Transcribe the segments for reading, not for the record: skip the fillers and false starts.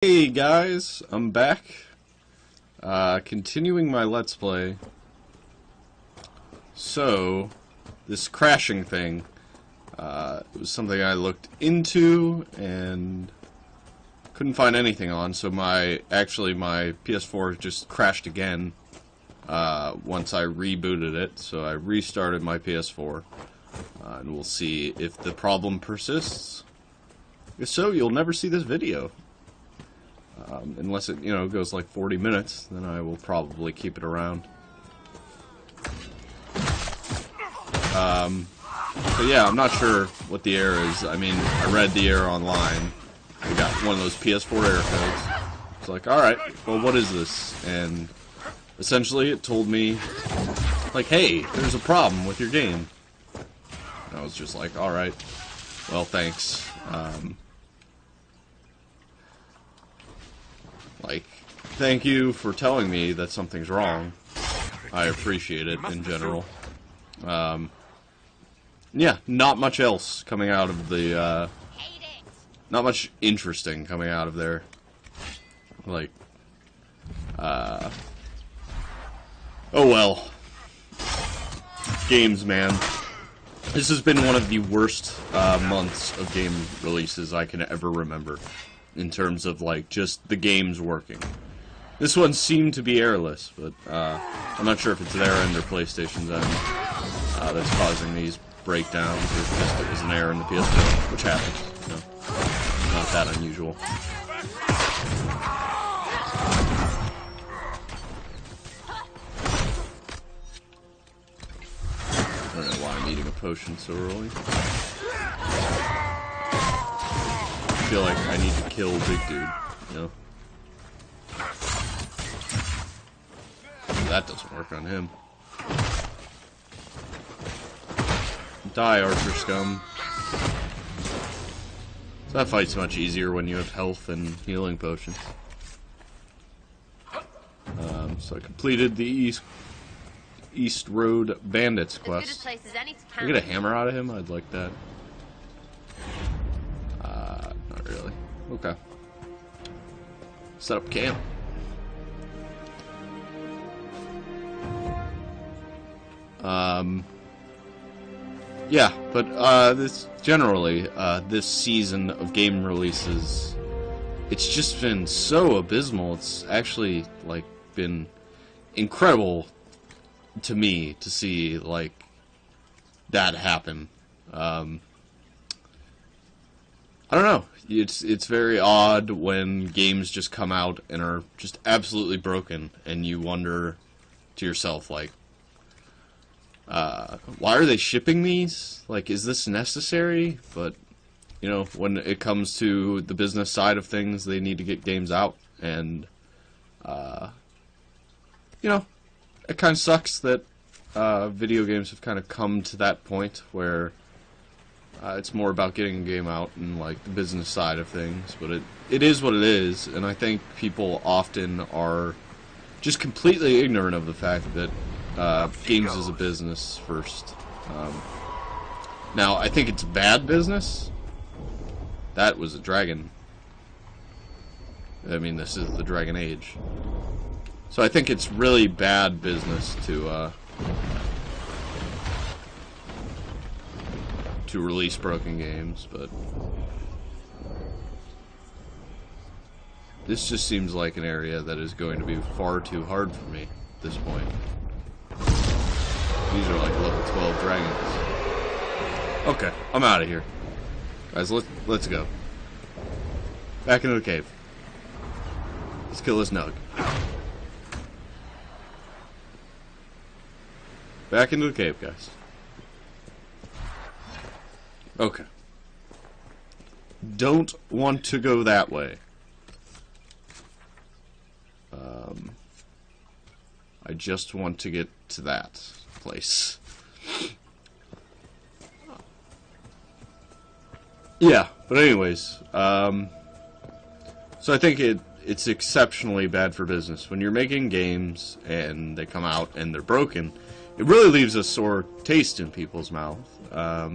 Hey guys, I'm back. Continuing my Let's Play. So, this crashing thing, it was something I looked into and couldn't find anything on, so my PS4 just crashed again once I rebooted it, so I restarted my PS4, and we'll see if the problem persists. If so, you'll never see this video. Unless it, goes like 40 minutes, then I will probably keep it around. But yeah, I'm not sure what the error is. I mean, I read the error online. I got one of those PS4 error codes. It's like, alright, well, what is this? And essentially it told me, like, hey, there's a problem with your game. And I was just like, alright, well, thanks. Like, thank you for telling me that something's wrong. I appreciate it in general. Yeah, not much else coming out of the, not much interesting coming out of there. Like, oh well. Games, man. This has been one of the worst, months of game releases I can ever remember. In terms of, like, just the games working. This one seemed to be errorless, but, I'm not sure if it's their end or PlayStation's end that's causing these breakdowns, or just it was an error in the PS4, which happens, not that unusual. I don't know why I'm eating a potion so early. I feel like I need to kill Big Dude, That doesn't work on him. Die, Archer Scum. So that fight's much easier when you have health and healing potions. So I completed the East Road Bandits quest. Can I get a hammer out of him? I'd like that. Not really. Okay. Set up camp. Yeah, but, this season of game releases, it's just been so abysmal. It's actually, like, been incredible to me to see, like, that happen. I don't know. It's very odd when games just come out and are just absolutely broken, and you wonder to yourself, like, why are they shipping these? Like, is this necessary? But, when it comes to the business side of things, they need to get games out, and, it kind of sucks that, video games have kind of come to that point where it's more about getting a game out and, like, the business side of things, but it is what it is, and I think people often are just completely ignorant of the fact that games is a business first. Now, I think it's bad business. That was a dragon. I mean, this is the Dragon Age. So I think it's really bad business to release broken games, but this just seems like an area that is going to be far too hard for me at this point. These are like level 12 dragons. Okay, I'm out of here. Guys, let's go. Back into the cave. Let's kill this Nug. Back into the cave, guys. Okay. Don't want to go that way. I just want to get to that place. Yeah, but anyways, so I think it's exceptionally bad for business. When you're making games and they come out and they're broken, it really leaves a sore taste in people's mouth. I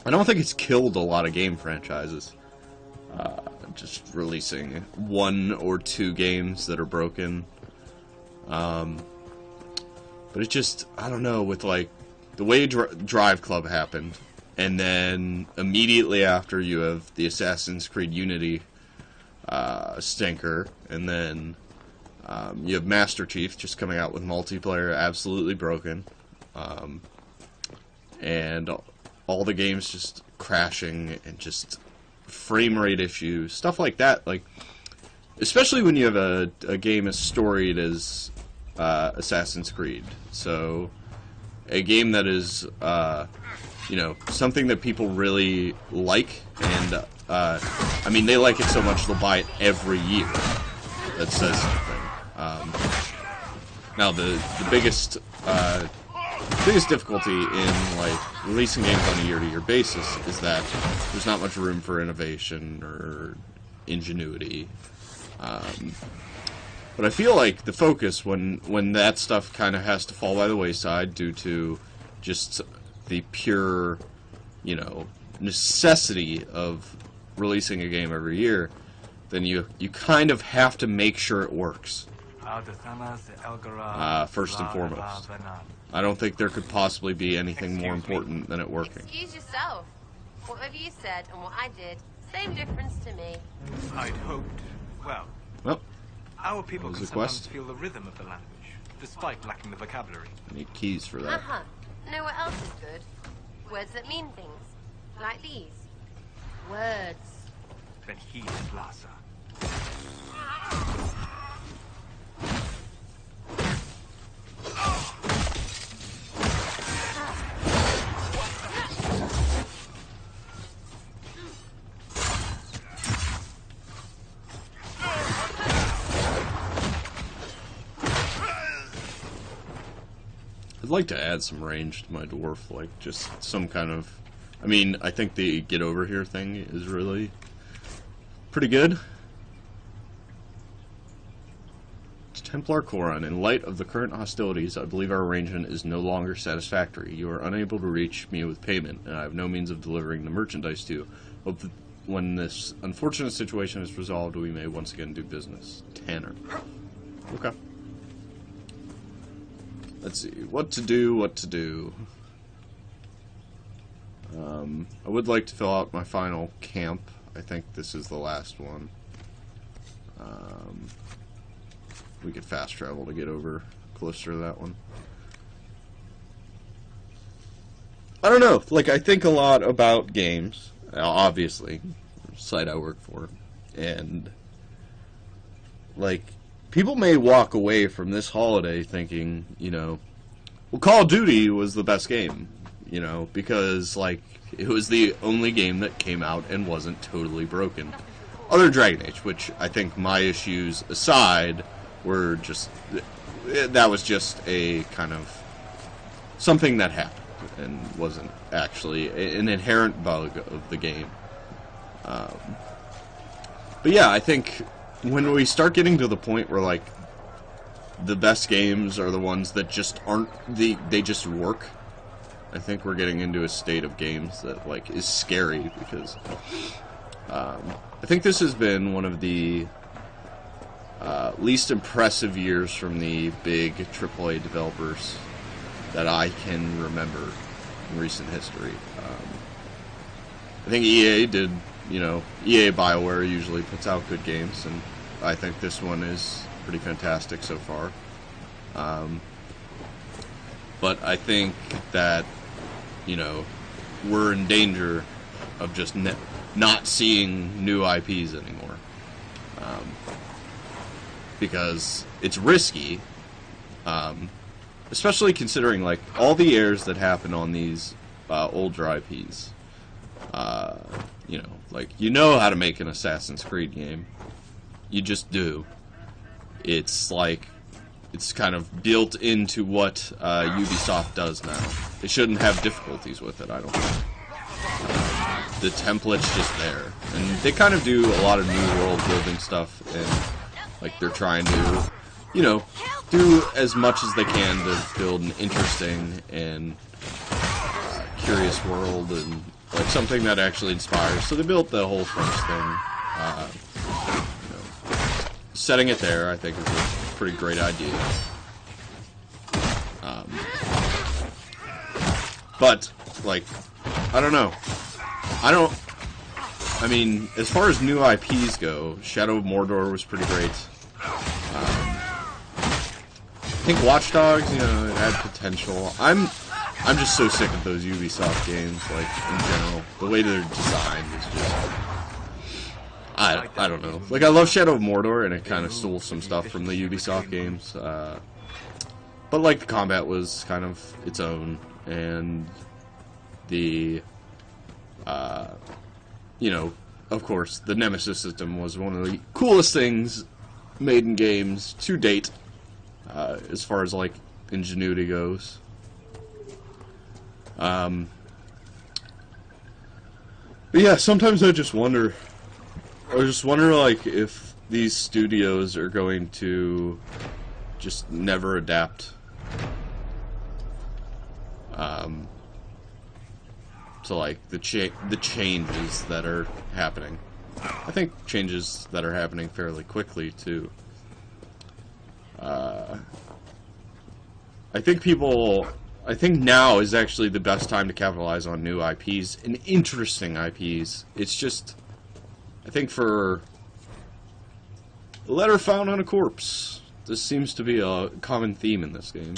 don't think it's killed a lot of game franchises. just releasing 1 or 2 games that are broken. But it just, I don't know, with like the way Drive Club happened, and then immediately after you have the Assassin's Creed Unity stinker, and then you have Master Chief just coming out with multiplayer absolutely broken, and all the games just crashing and just frame rate issues, stuff like that. Like, especially when you have a game as storied as Assassin's Creed. So, a game that is, you know, something that people really like, and I mean, they like it so much they'll buy it every year. That says something. Now, the biggest difficulty in like releasing games on a year-to-year basis is that there's not much room for innovation or ingenuity. But I feel like the focus, when that stuff kind of has to fall by the wayside due to just the pure, you know, necessity of releasing a game every year, then you kind of have to make sure it works. First and foremost. I don't think there could possibly be anything more important than it working. Excuse yourself. Whatever you said and what I did, same difference to me. I'd hoped. Well, our people can sometimes feel the rhythm of the language, despite lacking the vocabulary. I need keys for that. Know what else is good? Words that mean things. Like these. Words. Then heed it, Lhasa. I'd like to add some range to my dwarf, like just some kind of... I mean, I think the get over here thing is really pretty good. Templar Coron, in light of the current hostilities, I believe our arrangement is no longer satisfactory. You are unable to reach me with payment, and I have no means of delivering the merchandise to you. Hope that when this unfortunate situation is resolved, we may once again do business. Tanner. Okay. Let's see. What to do. I would like to fill out my final camp. I think this is the last one. We could fast travel to get over closer to that one. I don't know. Like, I think a lot about games. Obviously. The site I work for. And, like, people may walk away from this holiday thinking, you know, well, Call of Duty was the best game, you know, because, like, it was the only game that came out and wasn't totally broken. Other Dragon Age, which I think my issues aside were just, that was just a kind of something that happened and wasn't actually an inherent bug of the game. But yeah, I think when we start getting to the point where, like, the best games are the ones that just aren't, they just work, I think we're getting into a state of games that, like, is scary, because I think this has been one of the least impressive years from the big AAA developers that I can remember in recent history. I think EA did, you know, EA BioWare usually puts out good games, and I think this one is pretty fantastic so far. But I think that, you know, we're in danger of just not seeing new IPs anymore. Because it's risky, especially considering, like, all the errors that happen on these older IPs. You know, like, you know how to make an Assassin's Creed game. You just do. It's like, it's kind of built into what Ubisoft does now. They shouldn't have difficulties with it, I don't think. The template's just there. And they kind of do a lot of new world building stuff, and, like, they're trying to, you know, do as much as they can to build an interesting and curious world, and, like, something that actually inspires. So they built the whole French thing. Setting it there, I think, is a pretty great idea. But, like, I don't know. I mean, as far as new IPs go, Shadow of Mordor was pretty great. I think Watch Dogs, you know, it had potential. I'm just so sick of those Ubisoft games, like, in general. The way they're designed is just... I don't know. Like, I love Shadow of Mordor, and it kind of stole some stuff from the Ubisoft games. But, like, the combat was kind of its own, and the... you know, of course, the Nemesis system was one of the coolest things made in games to date, as far as, like, ingenuity goes. But yeah, sometimes I just wonder, like, if these studios are going to just never adapt to, like, the changes that are happening. I think changes that are happening fairly quickly, too. I think now is actually the best time to capitalize on new IPs and interesting IPs. It's just, I think for a letter found on a corpse, this seems to be a common theme in this game.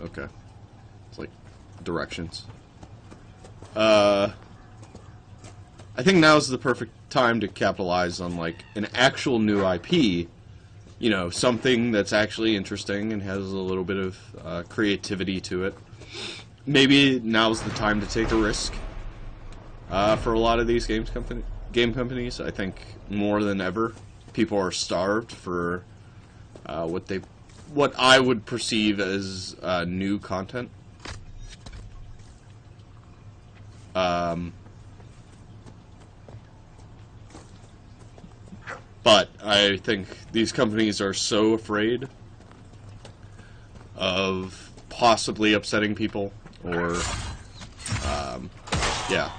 Okay. It's like directions. I think now's the perfect time to capitalize on, like, an actual new IP. You know, something that's actually interesting and has a little bit of creativity to it. Maybe now's the time to take a risk for a lot of these game companies. I think more than ever, people are starved for what I would perceive as new content. But I think these companies are so afraid of possibly upsetting people, or, yeah,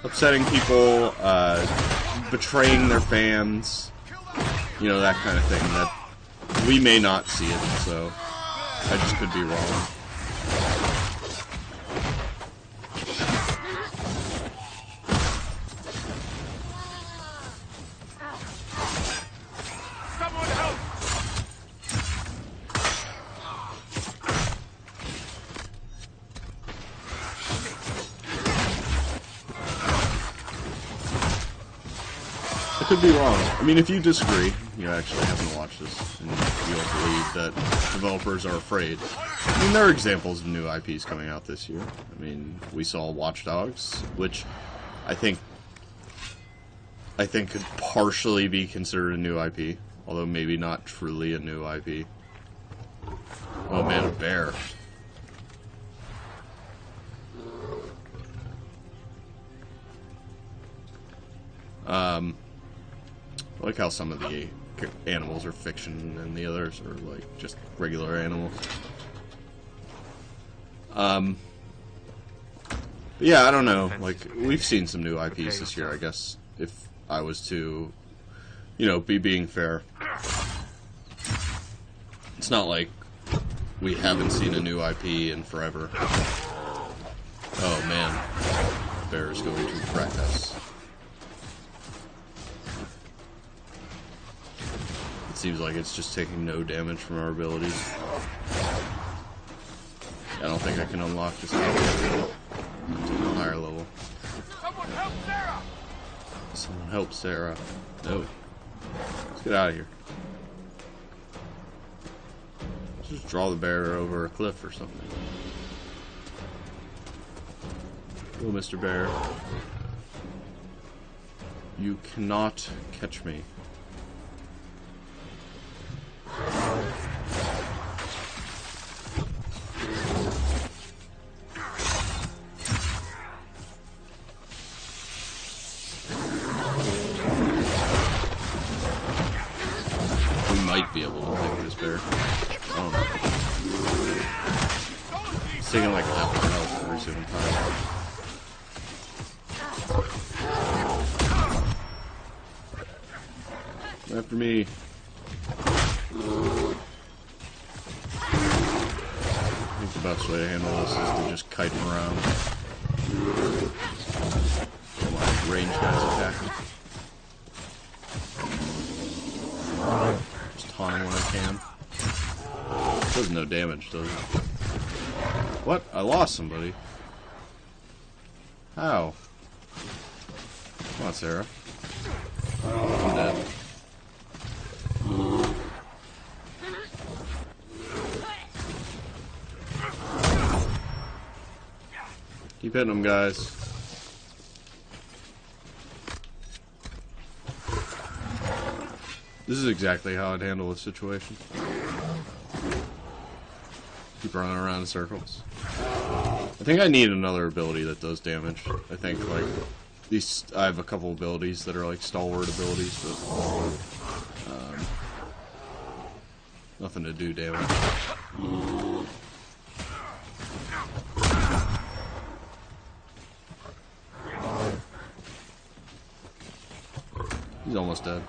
upsetting people, betraying their fans, you know, that kind of thing, that we may not see it, so I just could be wrong. Could be wrong. I mean, if you disagree, you actually haven't watched this, and you don't believe that developers are afraid. I mean, there are examples of new IPs coming out this year. I mean, we saw Watch Dogs, which I think could partially be considered a new IP, although maybe not truly a new IP. Oh man, a bear. I like how some of the animals are fiction and the others are, like, just regular animals. But yeah, I don't know. Like, we've seen some new IPs this year, I guess, if I was to, you know, be being fair. It's not like we haven't seen a new IP in forever. Oh man, the bear is going to crack us. Seems like it's just taking no damage from our abilities. I don't think I can unlock this level until a higher level. Someone help Sarah! Someone help Sarah. No. Let's get out of here. Let's just draw the bear over a cliff or something. Oh, Mr. Bear. You cannot catch me. Might be able to take this bear. I don't know. It's taking like half my health every single time. After me. I think the best way to handle this is to just kite him around. While my range guys attack him. Just taunt him when I can. It does no damage, does it? What? I lost somebody. How? Come on, Sarah. I'm dead. Keep hitting them, guys. This is exactly how I'd handle this situation. Keep running around in circles. I think I need another ability that does damage. I think, like, these, I have a couple abilities that are like stalwart abilities, but nothing to do damage. He's almost dead.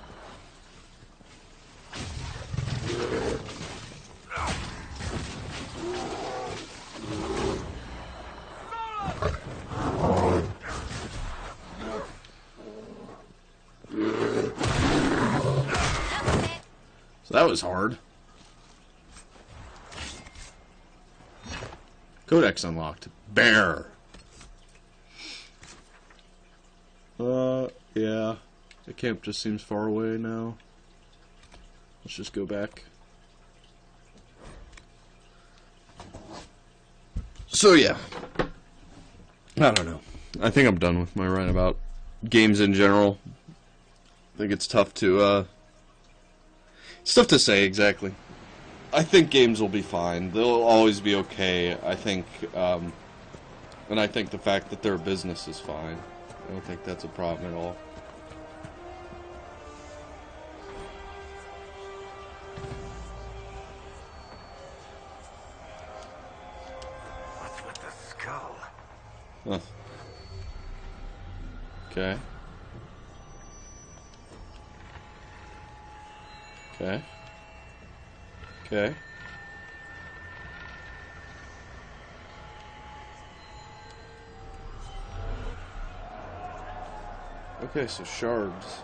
So that was hard. Codex unlocked. Bear. Yeah. The camp just seems far away now. Let's just go back. So yeah. I don't know. I think I'm done with my rant about games in general. I think it's tough to, it's tough to say exactly. I think games will be fine. They'll always be okay. I think, and I think the fact that they're a business is fine. I don't think that's a problem at all. What's with the skull? Huh. Okay. Okay. Okay. Okay, so shards.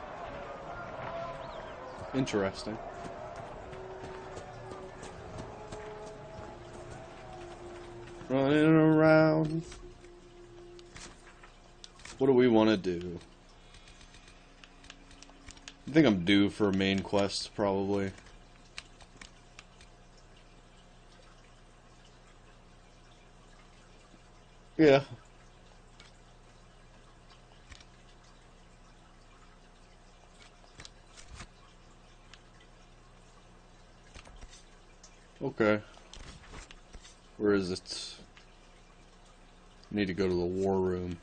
Interesting. Running around. What do we want to do? I think I'm due for a main quest, probably. Yeah. Okay. Where is it? Need to go to the war room.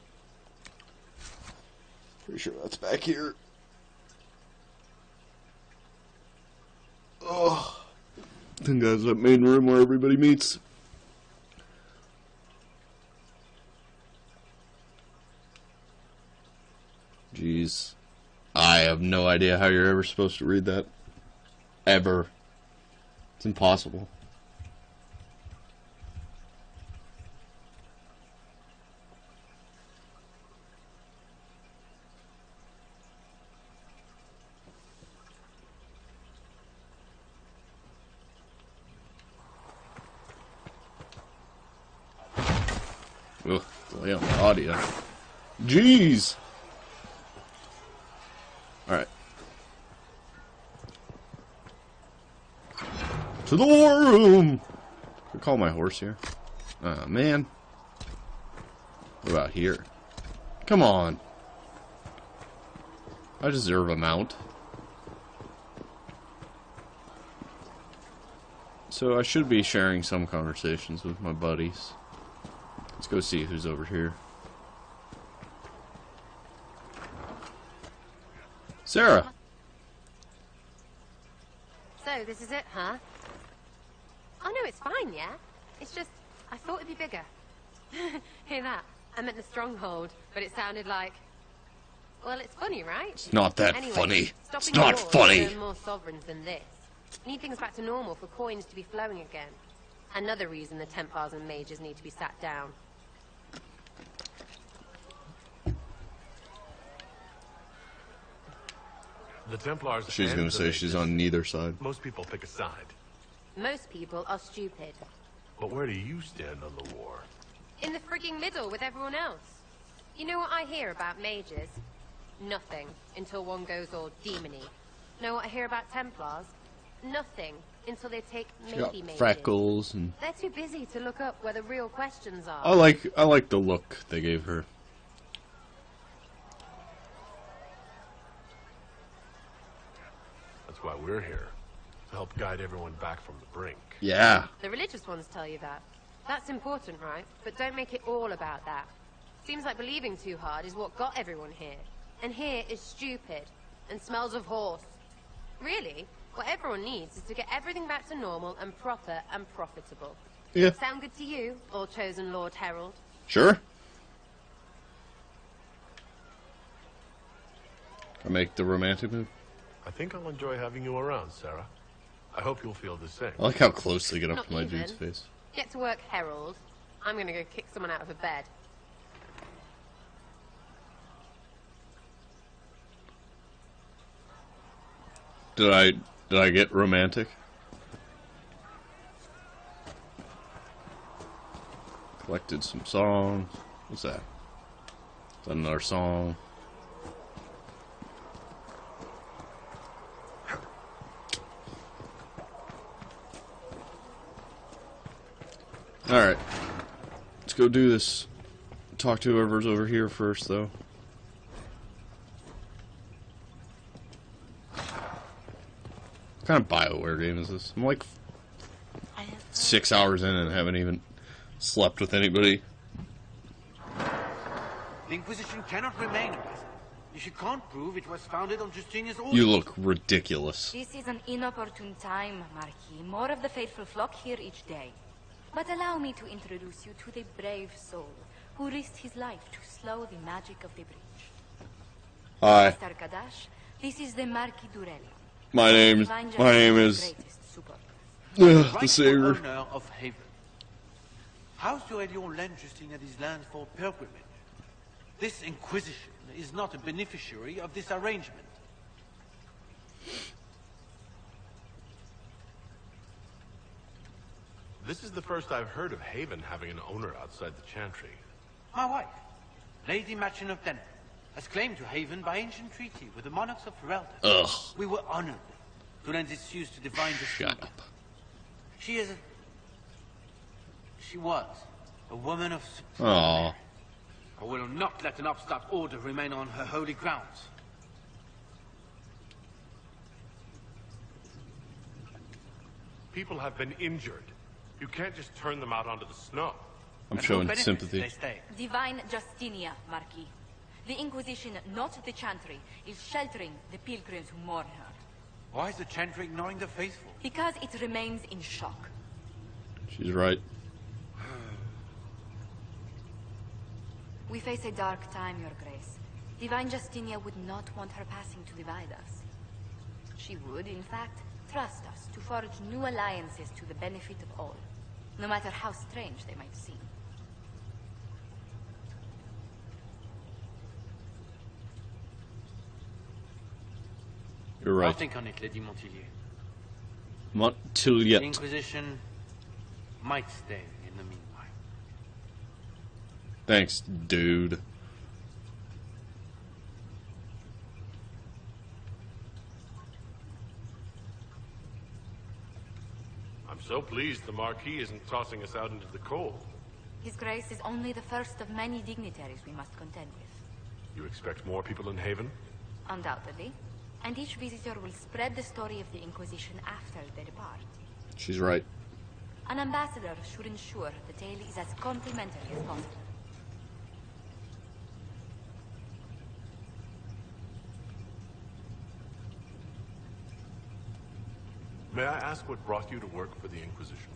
Pretty sure that's back here. Oh. I think that's that main room where everybody meets. Jeez. I have no idea how you're ever supposed to read that. Ever. It's impossible. Ugh, delay on the audio. Jeez! Alright. To the war room! Can I call my horse here? Oh, man. What about here? Come on. I deserve a mount. So I should be sharing some conversations with my buddies. Let's go see who's over here. Sarah! So, this is it, huh? Oh no, it's fine, yeah? It's just, I thought it'd be bigger. Hear that? I meant the stronghold, but it sounded like... Well, it's funny, right? It's not that anyway, funny. It's stopping not wars funny. earn more sovereigns than this. Need things back to normal for coins to be flowing again. Another reason the Templars and mages need to be sat down. The Templars. She's going to say she's on neither side. Most people pick a side. Most people are stupid. But where do you stand on the war? In the frigging middle with everyone else. You know what I hear about mages? Nothing, until one goes all demony. Know what I hear about Templars? Nothing, until they take She got maybe mages. freckles and... They're too busy to look up where the real questions are. I like the look they gave her. That's why we're here. To help guide everyone back from the brink. Yeah. The religious ones tell you that. That's important, right? But don't make it all about that. Seems like believing too hard is what got everyone here. And here is stupid and smells of horse. Really, what everyone needs is to get everything back to normal and proper and profitable. Yeah. Sound good to you, all chosen Lord Herald? Sure. I make the romantic move. I think I'll enjoy having you around, Sarah. I hope you'll feel the same. I like how close they get up Not to my even. dude's face. Get to work, Herald. I'm gonna go kick someone out of a bed. Did I get romantic? Collected some songs. What's that? Is that another song? Alright. Let's go do this. Talk to whoever's over here first, though. What kind of BioWare game is this? I'm like 6 hours in and haven't even slept with anybody. The Inquisition cannot remain a prison if you can't prove it was founded on Justinian's orders. You look ridiculous. This is an inopportune time, Marquis. More of the faithful flock here each day. But allow me to introduce you to the brave soul who risked his life to slow the magic of the breach. Hi. Mr. Kadash, this is the Marquis Durell. My name is the Savior. Owner of Haven. House Aurelion lent Justina these lands for pilgrimage. This Inquisition is not a beneficiary of this arrangement. This is the first I've heard of Haven having an owner outside the Chantry. My wife, Lady Machin of Denver, has claimed to Haven by ancient treaty with the monarchs of Ferelden. Ugh. We were honored to lend its use to divine Justina. Shut up. She was a woman of... Aww. I will not let an upstart order remain on her holy grounds. People have been injured. You can't just turn them out onto the snow. I'm And showing who benefits sympathy. if they stay? Divine Justinia, Marquis. The Inquisition, not the Chantry, is sheltering the pilgrims who mourn her. Why is the Chantry ignoring the faithful? Because it remains in shock. She's right. We face a dark time, Your Grace. Divine Justinia would not want her passing to divide us. She would, in fact, trust us to forge new alliances to the benefit of all, no matter how strange they might seem. You're I'll right. think on it, Lady Montillier. Montiliet. The Inquisition might stay in the meanwhile. Thanks, dude. I'm so pleased the Marquis isn't tossing us out into the cold. His Grace is only the first of many dignitaries we must contend with. You expect more people in Haven? Undoubtedly. And each visitor will spread the story of the Inquisition after they depart. She's right. An ambassador should ensure the tale is as complimentary as possible. May I ask what brought you to work for the Inquisition?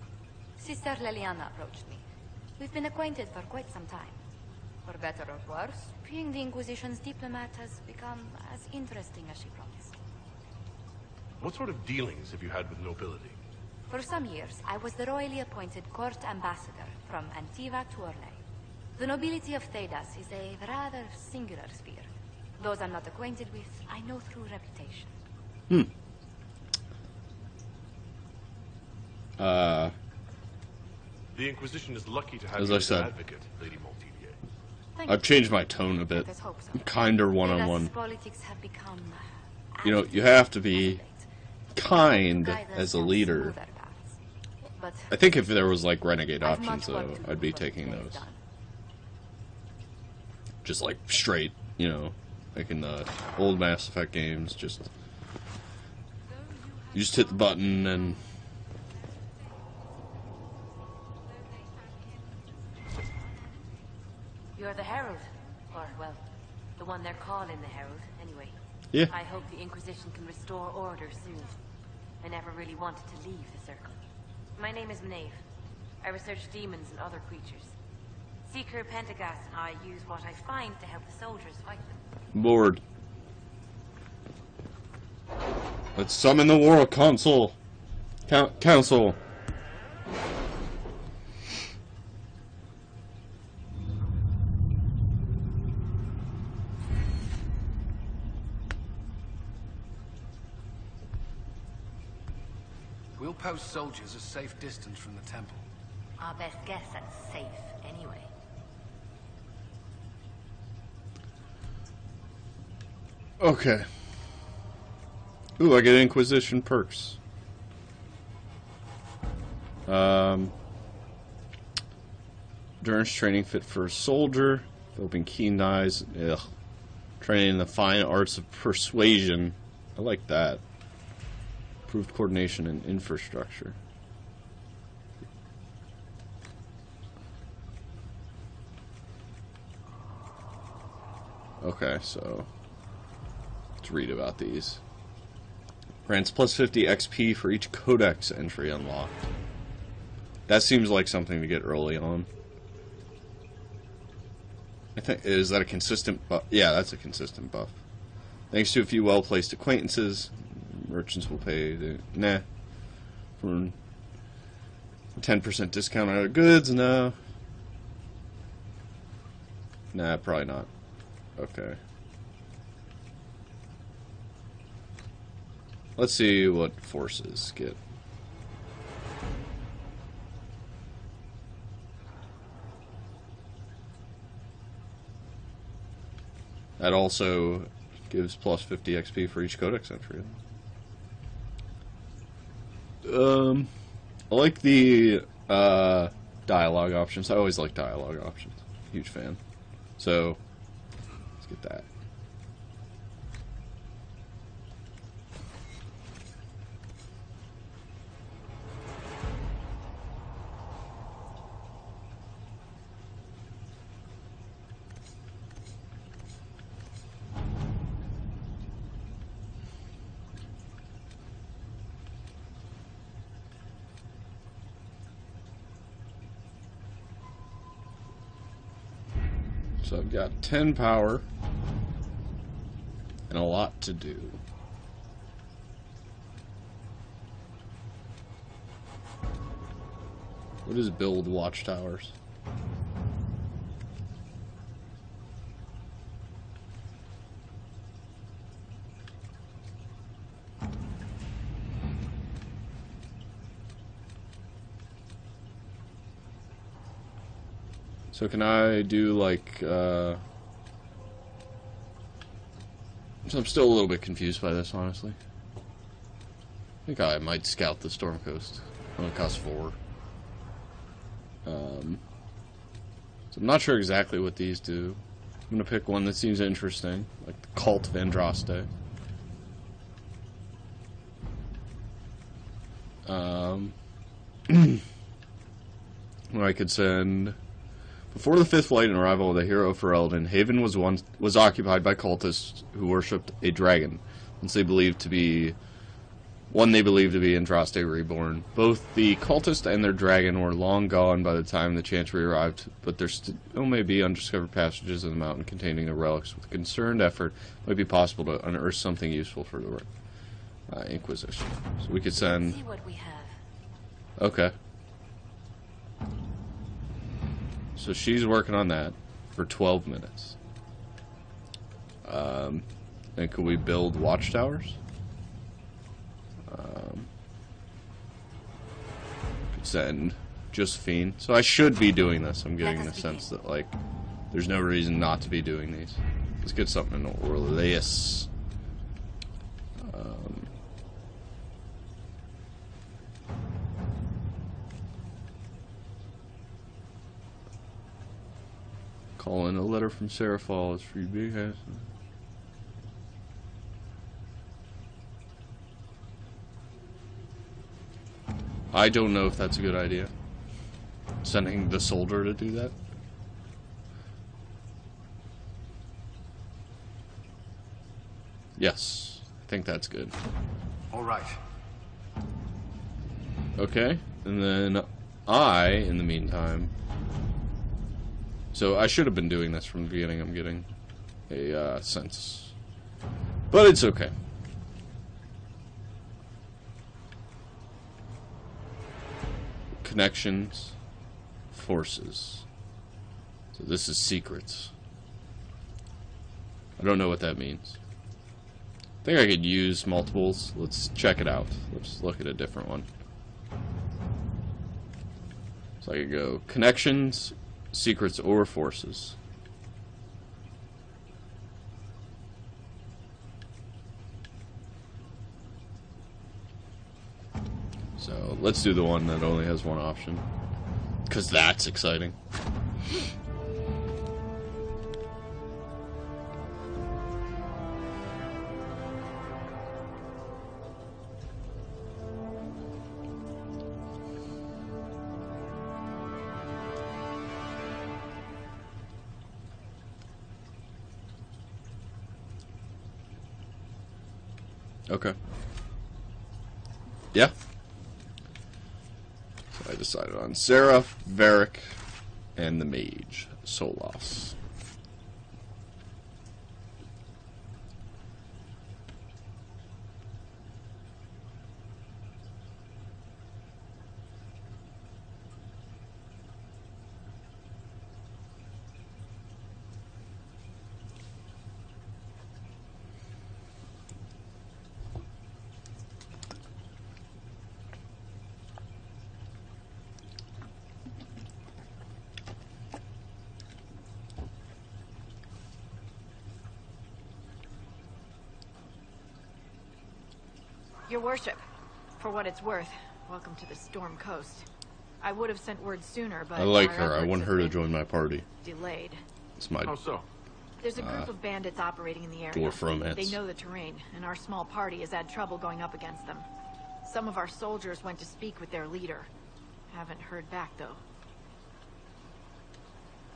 Sister Leliana approached me. We've been acquainted for quite some time. For better or worse, being the Inquisition's diplomat has become as interesting as she promised. What sort of dealings have you had with nobility? For some years, I was the royally appointed court ambassador from Antiva to Orlais. The nobility of Thedas is a rather singular sphere. Those I'm not acquainted with, I know through reputation. The Inquisition is lucky to have As you I as said. an advocate, Lady Maltedier. I've changed my tone a bit. Let's hope so. I'm kinder one-on-one. Politics have become You know, you have to be kind as a leader. But I think if there was, like, renegade I've options, much work though, to do I'd be before taking the day is those. done. Just, like, straight, you know, like in the old Mass Effect games, just... You just hit the button and... You're the Herald. Or, well, the one they're calling the Herald, anyway. Yeah. I hope the Inquisition can restore order soon. I never really wanted to leave the Circle. My name is Maeve. I research demons and other creatures. Seeker Pentagast and I use what I find to help the soldiers fight them. Bored. Let's summon the World Council. Council. We'll post soldiers a safe distance from the temple. Our best guess that's safe, anyway. Okay. Ooh, I get Inquisition perks. Endurance training fit for a soldier. Developing keen eyes. Ugh. Training in the fine arts of persuasion. I like that. Improved coordination and infrastructure. Okay, so let's read about these. Grants plus 50 XP for each codex entry unlocked. That seems like something to get early on. I think, is that a consistent buff? Yeah, that's a consistent buff. Thanks to a few well-placed acquaintances, merchants will pay for 10% discount on other goods. No. Nah, probably not. Okay. Let's see what forces get. That also gives plus 50 XP for each codex entry. I like the dialogue options. I always like dialogue options. Huge fan. So, let's get that. So I've got 10 power and a lot to do. What is build watchtowers? So can I do like, so I'm still a little bit confused by this, honestly. I think I might scout the Storm Coast. It only costs 4. So I'm not sure exactly what these do. I'm going to pick one that seems interesting, like the Cult of Andraste. Or I could send... Before the fifth flight and arrival of the hero for Eldon, Haven was occupied by cultists who worshipped a dragon, since they believed to be one they believe to be Andraste Reborn. Both the cultist and their dragon were long gone by the time the Chantry arrived, but there still may be undiscovered passages in the mountain containing the relics. With concerned effort, it might be possible to unearth something useful for the Inquisition. So we could send... See what we have. Okay. So she's working on that for 12 minutes. And could we build watchtowers? Could send Josephine. So I should be doing this. I'm getting the sense that, like, there's no reason not to be doing these. Let's get something in Orleas. Call in a letter from Sarah Falls for you big ass. I don't know if that's a good idea. Sending the soldier to do that. Yes, I think that's good. All right. Okay, and then I, in the meantime... So I should have been doing this from the beginning, I'm getting a sense. But it's okay. Connections, forces. So this is secrets. I don't know what that means. I think I could use multiples. Let's check it out. Let's look at a different one. So I could go connections, secrets, or forces. So let's do the one that only has one option, because that's exciting. Okay. Yeah. So I decided on Sarah, Varric, and the mage, Solas. Your worship, for what it's worth, welcome to the Storm Coast. I would have sent word sooner, but I like our her. I efforts want have her to been join my party. delayed. It's my How so? There's a group of bandits operating in the area. dwarf romance. They know the terrain, and our small party has had trouble going up against them. Some of our soldiers went to speak with their leader. Haven't heard back, though.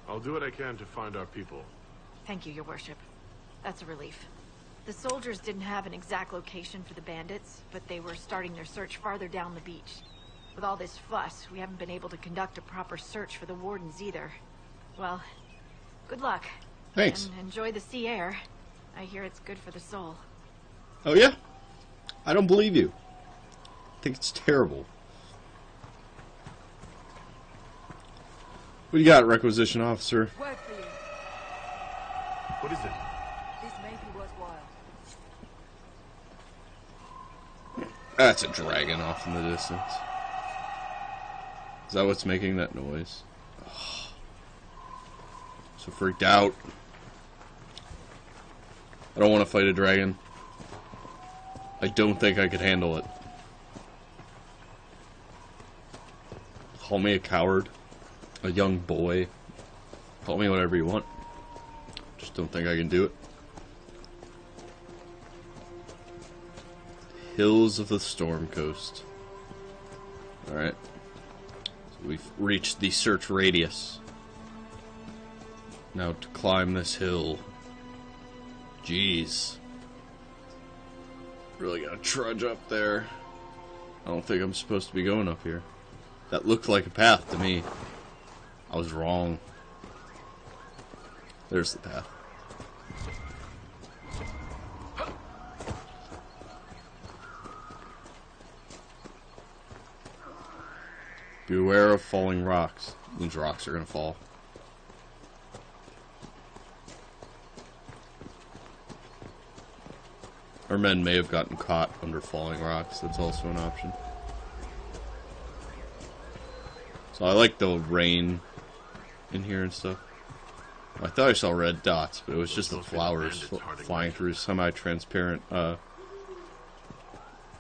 I'll do what I can to find our people. Thank you, your worship. That's a relief. The soldiers didn't have an exact location for the bandits, but they were starting their search farther down the beach. With all this fuss, we haven't been able to conduct a proper search for the wardens either. Well, good luck. Thanks. And enjoy the sea air. I hear it's good for the soul. Oh yeah? I don't believe you. I think it's terrible. What do you got, requisition officer? Word for you. What is it? This may be worthwhile. That's a dragon off in the distance. Is that what's making that noise? Oh. So freaked out. I don't want to fight a dragon. I don't think I could handle it. Call me a coward. A young boy. Call me whatever you want. Just don't think I can do it. Hills of the Storm Coast. Alright. So we've reached the search radius. Now to climb this hill. Jeez. Really gotta trudge up there. I don't think I'm supposed to be going up here. That looked like a path to me. I was wrong. There's the path. Beware of falling rocks. These rocks are gonna fall. Our men may have gotten caught under falling rocks. That's also an option. So I like the rain in here and stuff. I thought I saw red dots, but it was just the flowers flying through semi-transparent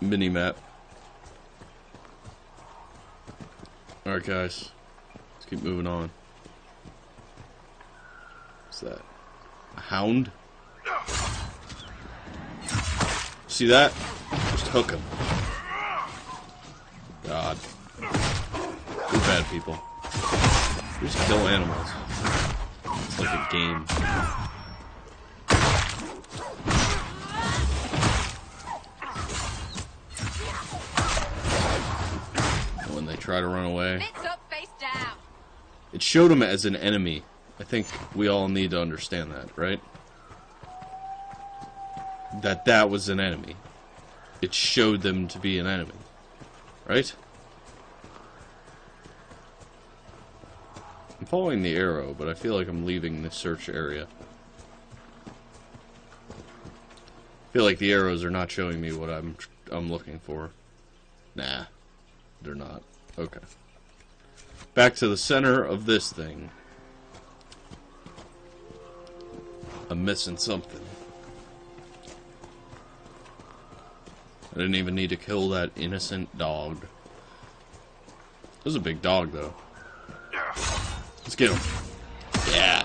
mini-map. Alright guys, let's keep moving on. What's that? A hound? See that? Just hook him. God. We're bad people. We just kill animals. It's like a game. When they try to run away. It showed him as an enemy. I think we all need to understand that, right? That was an enemy. It showed them to be an enemy. Right? I'm following the arrow, but I feel like I'm leaving the search area. I feel like the arrows are not showing me what I'm looking for. Nah, they're not. Okay. Back to the center of this thing. I'm missing something. I didn't even need to kill that innocent dog. It was a big dog, though. Let's get him. Yeah.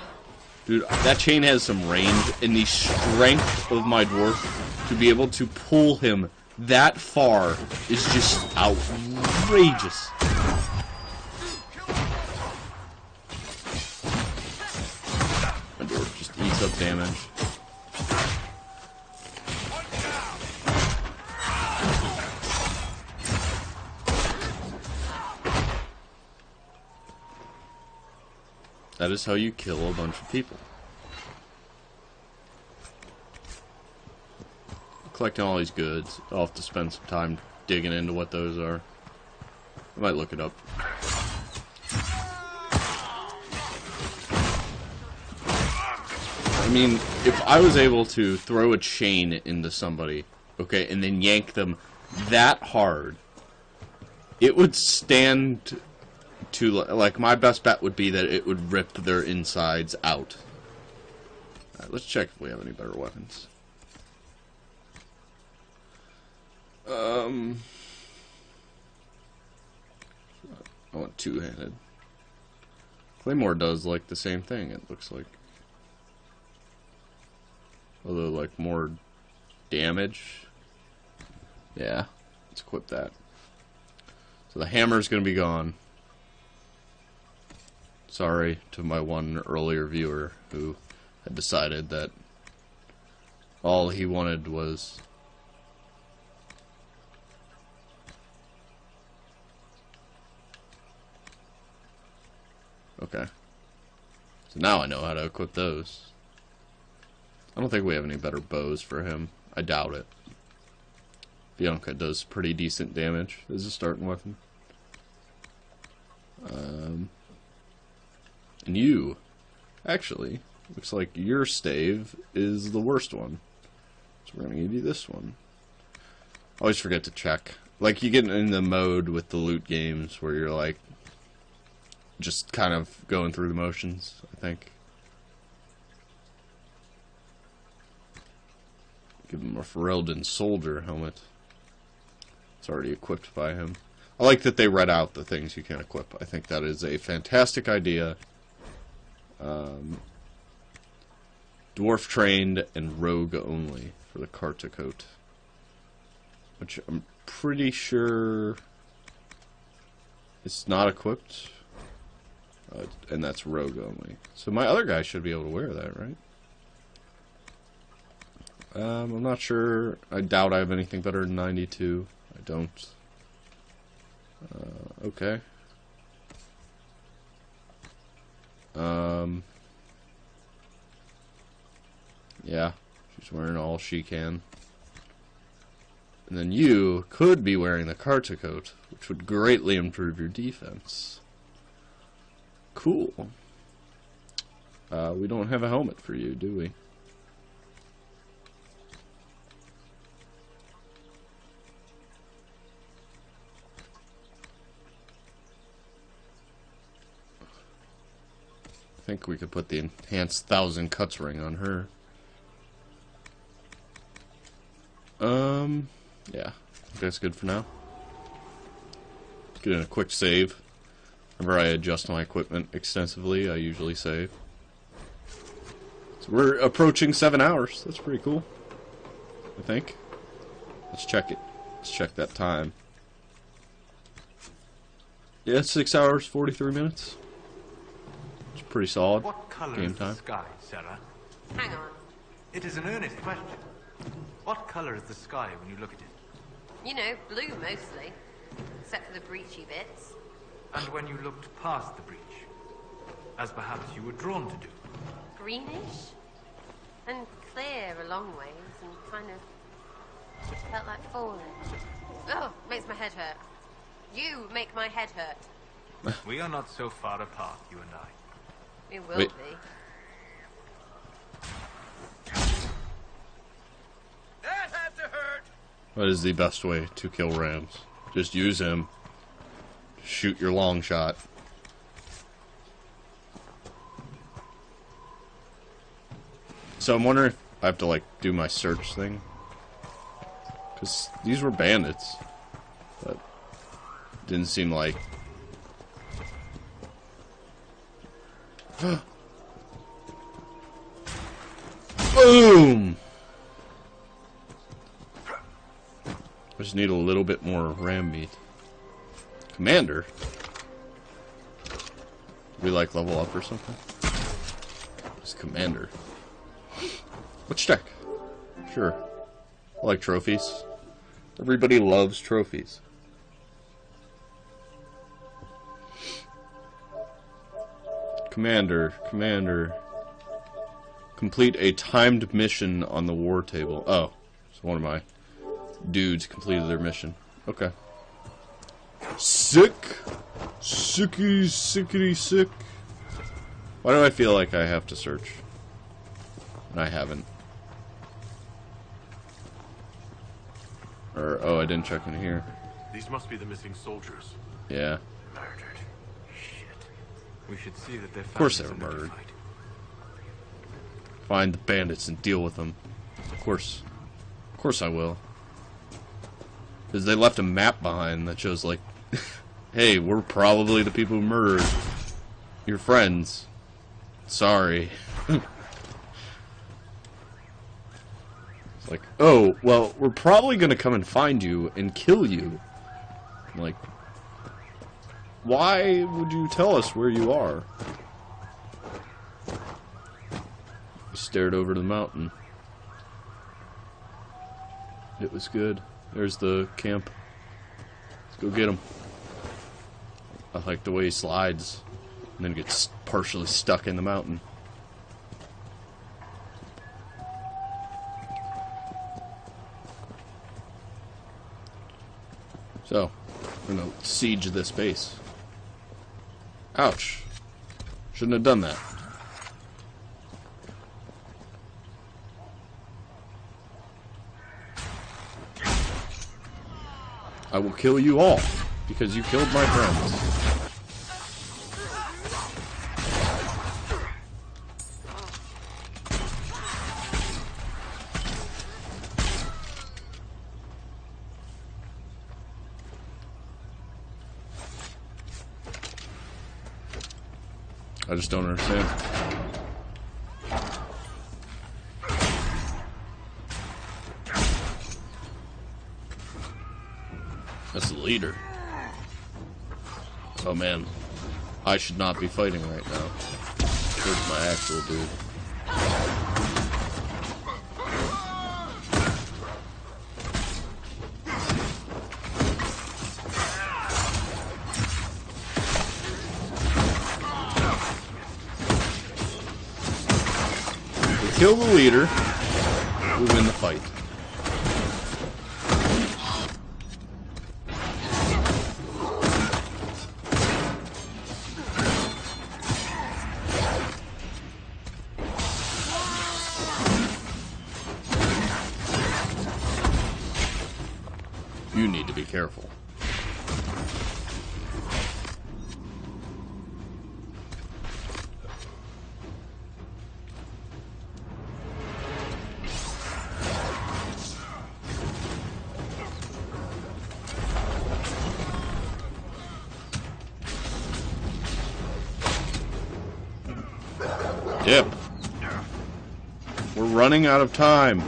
Dude, that chain has some range, and the strength of my dwarf to be able to pull him that far is just outrageous. My dwarf just eats up damage. That is how you kill a bunch of people. Collecting all these goods. I'll have to spend some time digging into what those are. I might look it up. I mean, if I was able to throw a chain into somebody, okay, and then yank them that hard, it would stand to, like, my best bet would be that it would rip their insides out. Alright, let's check if we have any better weapons. I want two-handed. Claymore does, like, the same thing, it looks like. Although, like, more damage. Yeah, let's equip that. So the hammer's gonna be gone. Sorry to my one earlier viewer who had decided that all he wanted was okay. So now I know how to equip those. I don't think we have any better bows for him. I doubt it. Bianca does pretty decent damage as a starting weapon. And you, actually, looks like your stave is the worst one. So we're going to give you this one. Always forget to check. Like, you get in the mode with the loot games where you're, like, just kind of going through the motions, I think. Give him a Ferelden soldier helmet. It's already equipped by him. I like that they read out the things you can equip. I think that is a fantastic idea. Dwarf trained and rogue only for the Carta coat, which I'm pretty sure it's not equipped, and that's rogue only. So my other guy should be able to wear that, right? I'm not sure. I doubt I have anything better than 92. I don't. Okay. Yeah, she's wearing all she can. And then you could be wearing the Carta coat, which would greatly improve your defense. Cool. We don't have a helmet for you, do we? I think we could put the enhanced 1,000 cuts ring on her. Yeah, that's good for now. Get in a quick save. Whenever I adjust my equipment extensively, I usually save. So we're approaching 7 hours. That's pretty cool, I think. Let's check it. Let's check that time. Yeah, 6 hours, 43 minutes. It's pretty solid. What color game is time. the sky, Sarah? Hang on. It is an earnest question. What color is the sky when you look at it? You know, blue mostly. Except for the breachy bits. And when you looked past the breach, as perhaps you were drawn to do? Greenish? And clear a long ways, and kind of felt like falling. Oh, makes my head hurt. You make my head hurt. We are not so far apart, you and I. We will Wait. be. That had to hurt! What is the best way to kill rams? Just use him. Shoot your long shot. So I'm wondering if I have to, like, do my search thing. Because these were bandits. But didn't seem like... Boom! I just need a little bit more ram meat. Commander? Did we, like, level up or something? It's Commander. Let's check. Sure. I like trophies. Everybody loves trophies. Commander. Complete a timed mission on the war table. Oh, so one of my dudes completed their mission. Okay. Sick. Sickity sick. Why do I feel like I have to search? And I haven't. Or, oh, I didn't check in here. These must be the missing soldiers. Yeah. Murdered. Shit. We should see that they're Of course they were murdered. Find the bandits and deal with them. Of course I will. Because they left a map behind that shows, like, hey, we're probably the people who murdered your friends. Sorry. It's like, oh, well, we're probably going to come and find you and kill you. I'm like, why would you tell us where you are? I stared over the mountain. It was good. There's the camp. Let's go get him. I like the way he slides and then gets partially stuck in the mountain. So, we're gonna siege this base. Ouch. Shouldn't have done that. I will kill you all because you killed my friends. I just don't understand. That's the leader. Oh man, I should not be fighting right now. Where's my actual dude? kill the leader, we win the fight. You need to be careful. Yep. We're running out of time.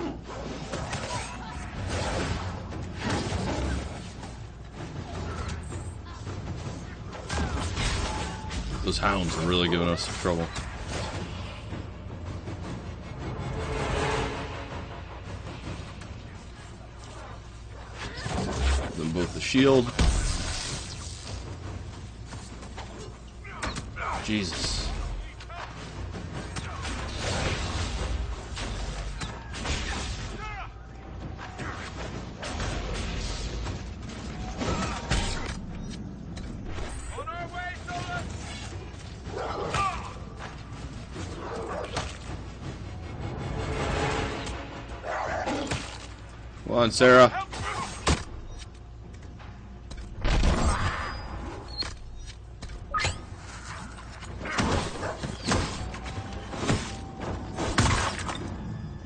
Those hounds are really giving us some trouble. Them both the shield. Jesus. Come on, Sarah.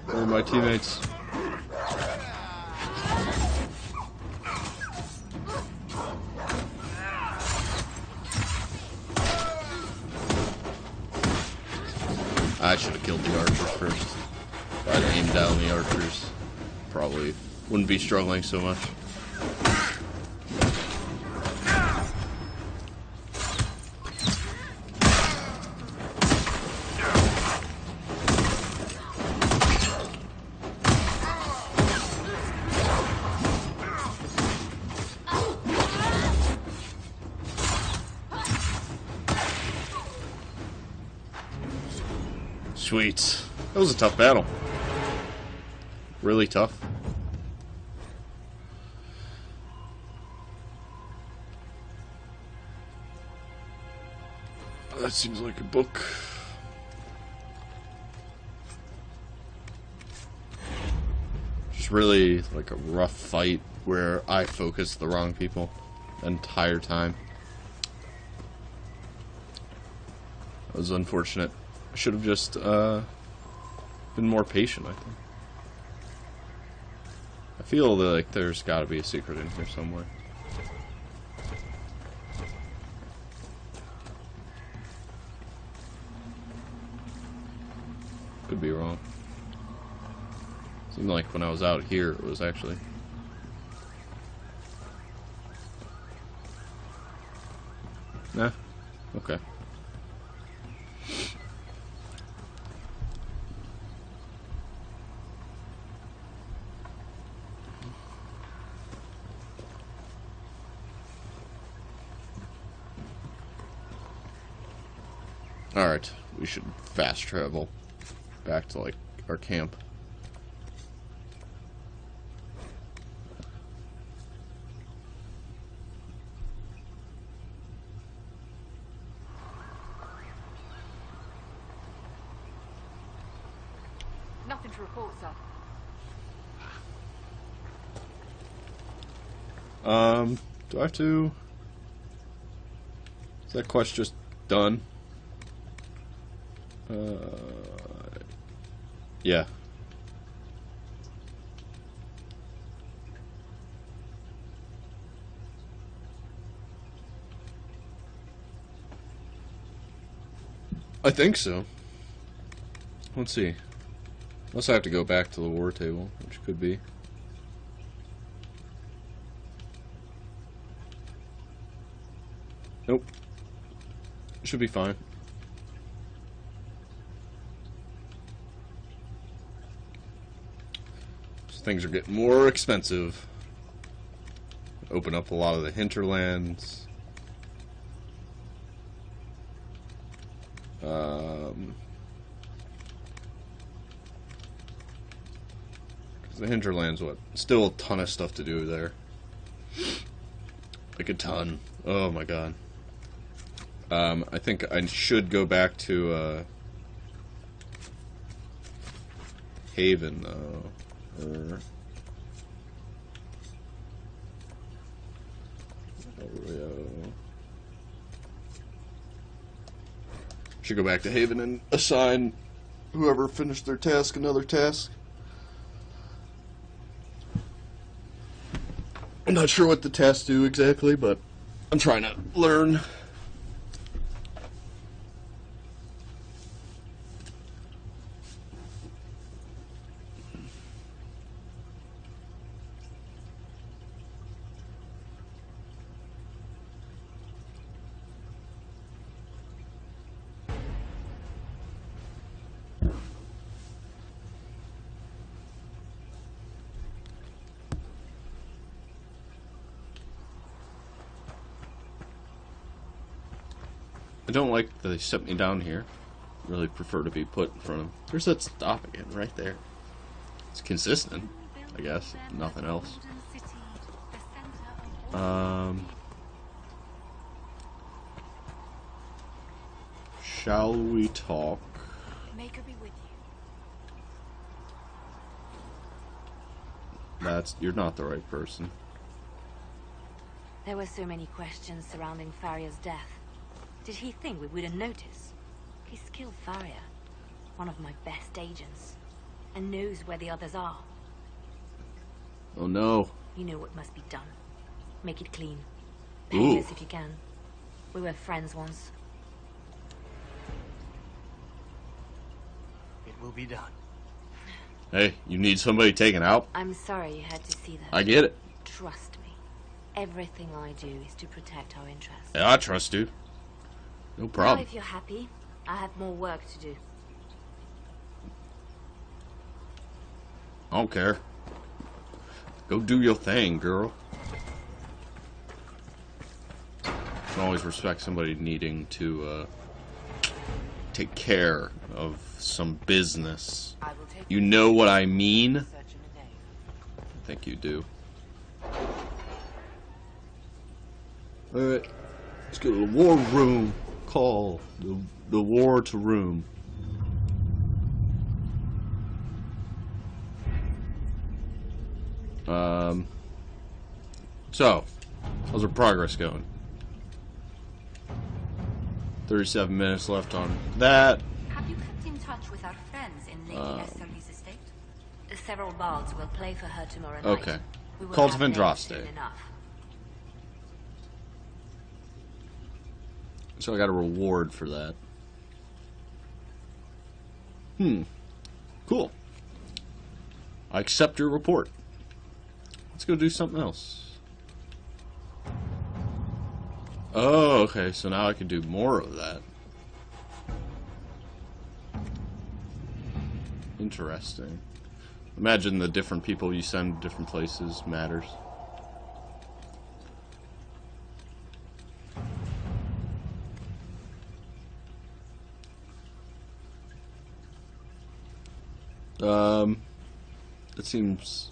Where are my teammates? I should have killed the archers first. If I'd aimed down the archers, probably wouldn't be struggling so much. Sweet. That was a tough battle. Really tough. That seems like a book. Just really like a rough fight where I focused the wrong people the entire time. That was unfortunate. I should have just been more patient, I think. I feel that, like, there's got to be a secret in here somewhere. Could be wrong. Seemed like when I was out here, it was actually... Nah. Okay. Alright, we should fast travel back to, like, our camp. Nothing to report, sir. Do I have to... Is that quest just done? Yeah. I think so. Let's see. Unless I have to go back to the war table, which could be. Nope. Should be fine. Things are getting more expensive. Open up a lot of the hinterlands. The hinterland's what? Still a ton of stuff to do there. Like a ton. Oh my god. I think I should go back to Haven though. Or should go back to Haven and assign whoever finished their task another task. I'm not sure what the tasks do exactly, but I'm trying to learn. I don't like that they set me down here. Really prefer to be put in front of... There's that stop again, right there. It's consistent, I guess. Nothing else. Shall we talk? Make her be with you. You're not the right person. There were so many questions surrounding Farria's death. Did he think we wouldn't notice? He's killed Farria, one of my best agents, and knows where the others are. Oh no. You know what must be done. Make it clean. Ooh. Painless if you can. We were friends once. It will be done. Hey, you need somebody taken out? I'm sorry you had to see that. I get it. Trust me. Everything I do is to protect our interests. Yeah, I trust you. No problem. Now, if you're happy, I have more work to do. I don't care. Go do your thing, girl. I can always respect somebody needing to take care of some business. You know what I mean? I think you do. Alright. Let's go to the war room. Call the war to room. So, how's our progress going? 37 minutes left on that. Have you kept in touch with our friends in Lady Esther's estate? Several bards will play for her tomorrow night. Okay. We will Cult of have names Andraste. soon enough. So I got a reward for that. Cool. I accept your report. Let's go do something else. Oh, okay, so now I can do more of that. Interesting. Imagine the different people you send to different places matters. It seems...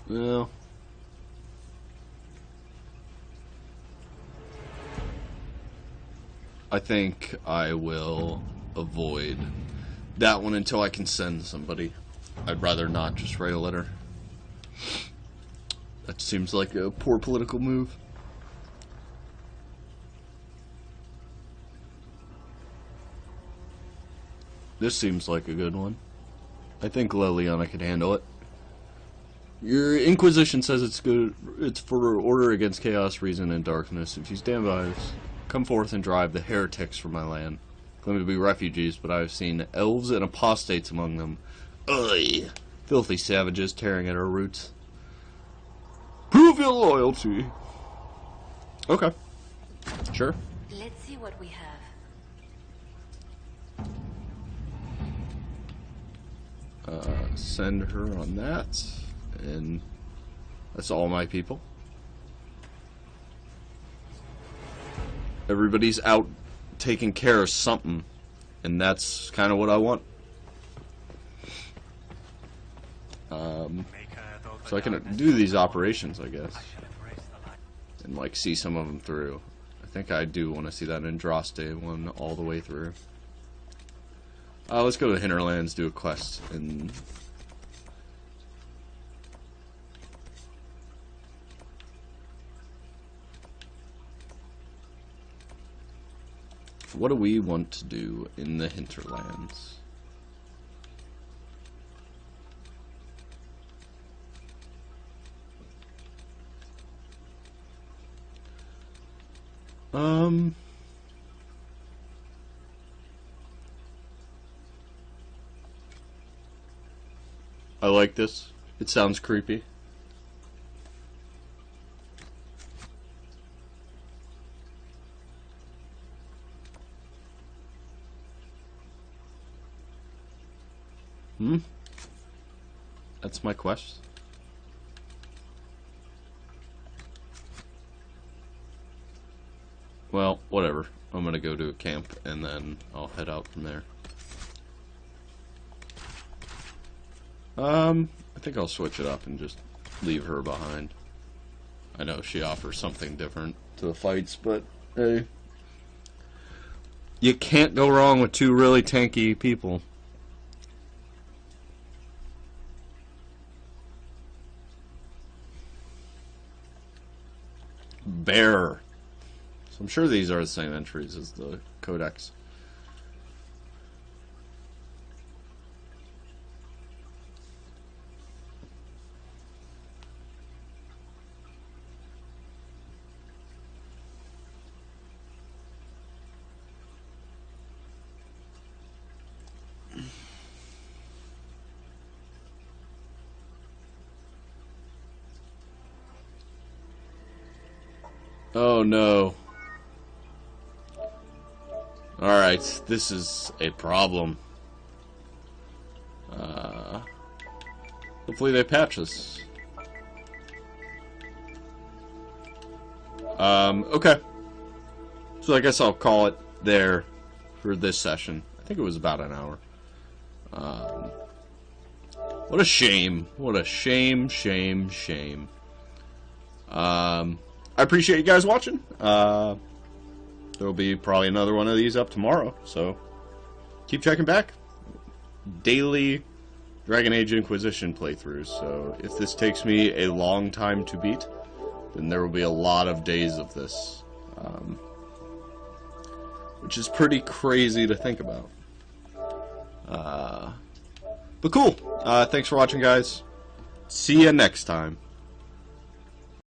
Well... I think I will avoid that one until I can send somebody. I'd rather not just write a letter. That seems like a poor political move. This seems like a good one. I think Leliana could handle it. Your Inquisition says it's good. It's for order against chaos, reason, and darkness. If you stand by us, come forth and drive the heretics from my land. Claim to be refugees, but I have seen elves and apostates among them. Ugh! Filthy savages tearing at our roots. Prove your loyalty. Okay. Sure. Let's see what we have. Send her on that, and that's all my people. Everybody's out taking care of something, and that's kind of what I want. So I can do these operations, I guess, and like see some of them through. I think I do want to see that Andraste one all the way through. Let's go to the Hinterlands, do a quest, and what do we want to do in the Hinterlands? I like this. It sounds creepy. That's my quest. Well, whatever. I'm gonna go to a camp and then I'll head out from there. I think I'll switch it up and just leave her behind. I know she offers something different to the fights, but hey, you can't go wrong with two really tanky people. Bear. So I'm sure these are the same entries as the Codex. Oh no. Alright, this is a problem. Hopefully they patch this. Okay. So I guess I'll call it there for this session. I think it was about an hour. What a shame. What a shame, shame, shame. I appreciate you guys watching. There will be probably another one of these up tomorrow, so keep checking back. Daily Dragon Age Inquisition playthroughs, so if this takes me a long time to beat, then there will be a lot of days of this, which is pretty crazy to think about. But cool. Thanks for watching, guys. See you next time.